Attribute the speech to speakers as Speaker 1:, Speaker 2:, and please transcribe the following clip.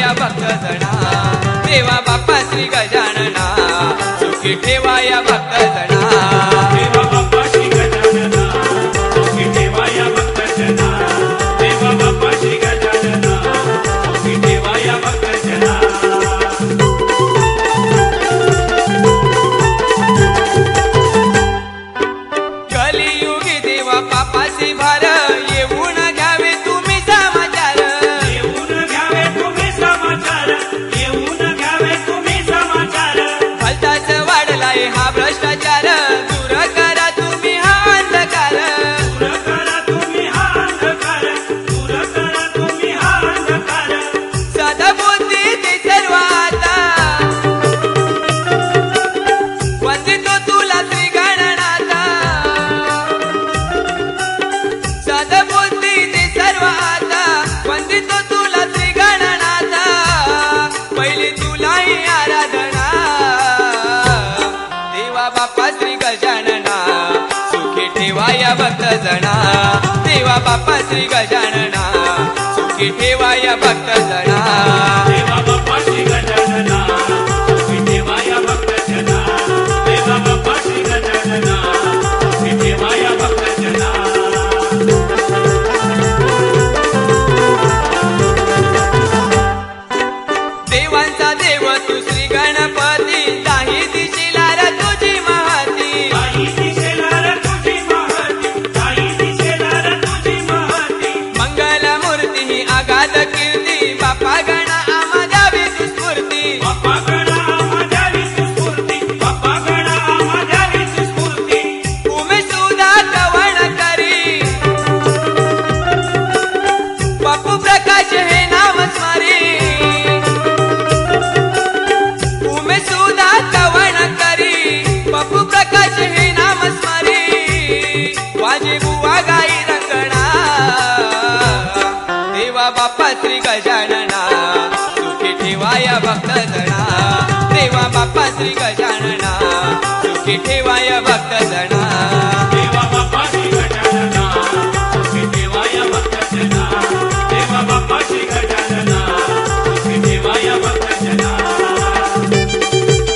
Speaker 1: ठेवाया भक्त जना, देवा बाप्पा श्री गजानना सुखी ठेवाया भक्त जना,
Speaker 2: देवा बाप्पा श्री गजानना सुखी ठेवाया भक्त जना, देवा बाप्पा श्री गजानना सुखी ठेवाया भक्त जना।
Speaker 1: कलियुगी देवा पापासी भार येऊन घ्यावे तुम्ही समाचार,
Speaker 2: येऊन घ्यावे तुम्ही समाचार, येऊन घ्यावे तुम्ही समाचार।
Speaker 1: भलताच वाढलाय हा भ्रष्टाचार, दूर करा तुम्ही हा अंधकार,
Speaker 2: दूर करा तुम्ही हा अंधकार, दूर करा तुम्ही हा अंधकार।
Speaker 1: सदबुद्धी ते सर्व आता वंदितो तुला श्री गणनाथा, सदबुद्धी ते सर्व आता वंदितो तुला श्री गणनाथा, पहिली तुलाही आराधना, देवा बाप्पा श्री गजानना सुखी ठेवाया भक्त जना, देवा बाप्पा श्री गजानना सुखी ठेवाया भक्त जना,
Speaker 2: देवा बाप्पा श्री गजानना सुखी ठेवाया भक्त जना, देवा बाप्पा श्री गजानना सुखी ठेवाया भक्त जना।
Speaker 1: देवांचा देव तू श्री गणपती, दाही दिशेला र तुझी महती,
Speaker 2: काही दिशेला र तुझी महती, काही दिशेला र तुझी महती।
Speaker 1: मंगल मूर्ती ही आगाध कीर्ती, बाप्पा गणा आम्हा द्यावी तू स्फूर्ती,
Speaker 2: बाप्पा गणा आम्हा द्यावी तू स्फूर्ती, बाप्पा गणा आम्हा द्यावी तू स्फूर्ती।
Speaker 1: उमे सुधा कवण करी, बापू प्रकाश हे नाम स्मरी, उमे सुधा कवण करी, बापू प्रकाश हे नाम स्मरी, वाजी बुवा गाई रंगणा, देवा बाप्पा श्री गजानना सुखी ठेवाया भक्त जना, देवा बाप्पा श्री गजानना